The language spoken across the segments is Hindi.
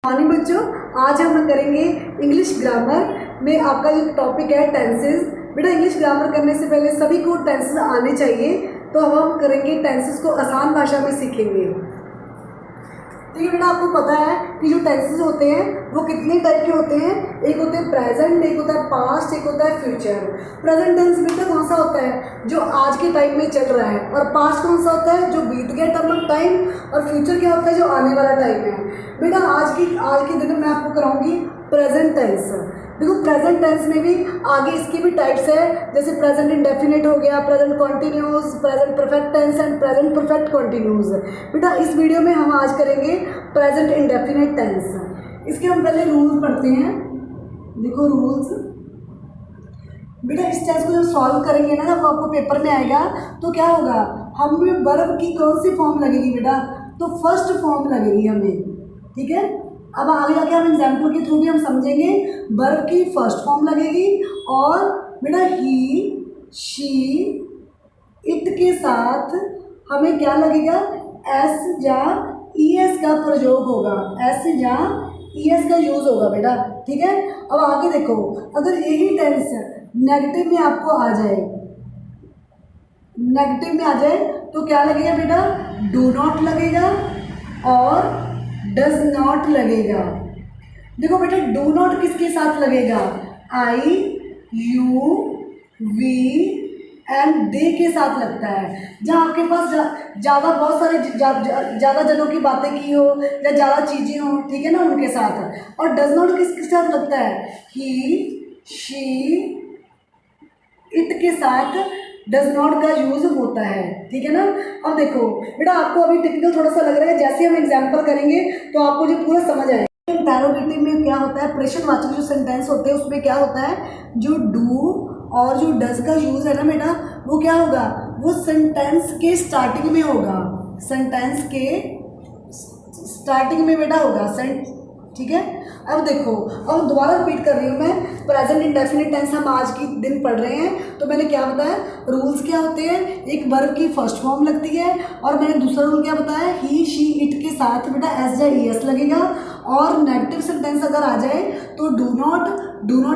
मॉर्निंग बच्चों, आज हम करेंगे इंग्लिश ग्रामर में आपका जो टॉपिक है टेंसेस। बेटा इंग्लिश ग्रामर करने से पहले सभी को टेंसेस आने चाहिए, तो अब हम करेंगे टेंसेस को आसान भाषा में सीखेंगे। ठीक है बेटा, आपको पता है कि जो टेंसेस होते हैं वो कितने टाइप के होते हैं। एक होते हैं प्रेजेंट, एक होता है पास्ट, एक होता है फ्यूचर। प्रेजेंट टेंस बेटा कौन सा होता है, जो आज के टाइम में चल रहा है, और पास्ट कौन सा होता है, जो बीत गया टाइम, और फ्यूचर क्या होता है, जो आने वाला टाइम है। बेटा आज के दिन में मैं आपको कराऊंगी प्रेजेंट टेंस। देखो प्रेजेंट टेंस में भी आगे इसकी भी टाइप्स है, जैसे प्रेजेंट इंडेफिनिट हो गया, present continuous, present perfect tense and present perfect continuous. बेटा इस वीडियो में हम आज करेंगे प्रेजेंट इंडेफिनिट टेंस। इसके हम पहले रूल्स पढ़ते हैं। देखो रूल्स, बेटा इस टेंस को जब सॉल्व करेंगे ना, जब आपको पेपर में आएगा तो क्या होगा, हमें वर्ब की कौन सी फॉर्म लगेगी बेटा, तो फर्स्ट फॉर्म लगेगी हमें। ठीक है, अब आगे जाके हम एग्जाम्पल के थ्रू भी हम समझेंगे वर्ब की फर्स्ट फॉर्म लगेगी, और बेटा ही, शी, इट के साथ हमें क्या लगेगा, एस या ईएस का प्रयोग होगा, एस या ईएस का यूज होगा बेटा। ठीक है, अब आगे देखो, अगर यही टेंस नेगेटिव में आपको आ जाए, नेगेटिव में आ जाए तो क्या लगेगा बेटा, डू नॉट लगेगा और डज नॉट लगेगा। देखो बेटा डू नॉट किसके साथ लगेगा, आई, यू, वी एंड दे के साथ लगता है। जहाँ आपके पास ज़्यादा बहुत सारे ज़्यादा जनों की बातें की हो या ज़्यादा चीज़ें हो, ठीक है ना, उनके साथ। और डज नॉट किसके साथ लगता है, ही, शी, इट के साथ डज नॉट का यूज होता है। ठीक है ना। अब देखो बेटा आपको अभी टिपिकल थोड़ा सा लग रहा है, जैसे हम एग्जांपल करेंगे तो आपको जो पूरा समझ आएगा। इंटरोगेटिव में क्या होता है, प्रश्नवाचक जो सेंटेंस होते हैं उसमें क्या होता है, जो डू और जो डज का यूज है ना बेटा, वो क्या होगा, वो सेंटेंस के स्टार्टिंग में होगा, सेंटेंस के स्टार्टिंग में बेटा होगा। ठीक है, अब देखो, अब दोबारा रिपीट कर रही हूँ मैं, प्रेजेंट इंडेफिनिट टेंस हम आज की दिन पढ़ रहे हैं, तो मैंने क्या बताया, रूल्स क्या होते हैं, एक वर्ब की फर्स्ट फॉर्म लगती है, और मैंने दूसरा रूल क्या बताया, ही, शी, इट के साथ बेटा एस या ईएस लगेगा, और नेगेटिव सेंटेंस अगर आ जाए तो डू नॉट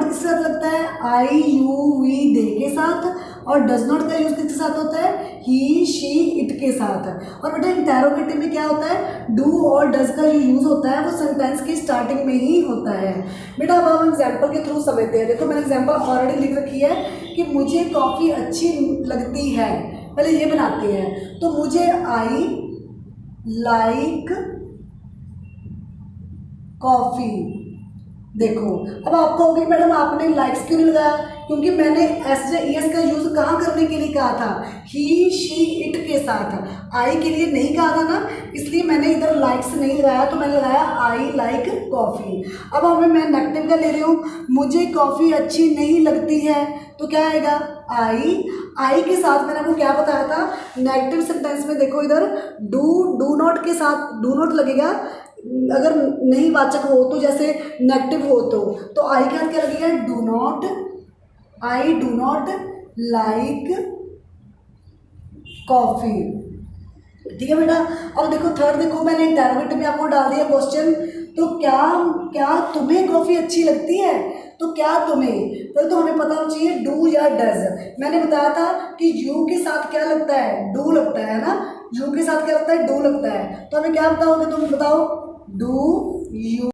किसके साथ लगता है, आई, यू, वी, दे के साथ, और डज नॉट का यूज किसके साथ होता है, ही, शी, इट के साथ। और बेटा इंटरोगेटिव में क्या होता है, डू और डज का जो यूज होता है वो सेंटेंस की स्टार्टिंग में ही होता है। बेटा अब हम एग्जाम्पल के थ्रू समझते हैं। देखो मैंने एग्जाम्पल ऑलरेडी लिख रखी है कि मुझे कॉफ़ी अच्छी लगती है, पहले ये बनाते हैं, तो मुझे आई लाइक कॉफ़ी। देखो अब आप कहोगे मैडम आपने लाइक्स क्यों नहीं लगाया, क्योंकि मैंने एस या ईएस का यूज कहाँ करने के लिए कहा था, ही, शी, इट के साथ, आई के लिए नहीं कहा था ना, इसलिए मैंने इधर लाइक्स नहीं लगाया, तो मैंने लगाया आई लाइक कॉफ़ी। अब हमें मैं नेगेटिव का ले रही हूँ, मुझे कॉफ़ी अच्छी नहीं लगती है, तो क्या आएगा, आई के साथ मैंने आपको क्या बताया था, नेगेटिव सेंटेंस में देखो इधर डू नॉट के साथ डू नॉट लगेगा, अगर नहीं वाचक हो तो, जैसे नेगेटिव हो तो आई के साथ क्या लगेगा, do not, I do not like coffee. ठीक है बेटा, अब देखो थर्ड, देखो मैंने इंटरोगेटिव में आपको डाल दिया क्वेश्चन, तो क्या तुम्हें कॉफ़ी अच्छी लगती है, तो क्या तुम्हें, पहले तो हमें पता होना चाहिए डू या डज। मैंने बताया था कि यू के साथ क्या लगता है, डू लगता है ना, यू के साथ क्या लगता है, डू लगता है, तो हमें क्या बताओगे, तुम बताओ, डू यू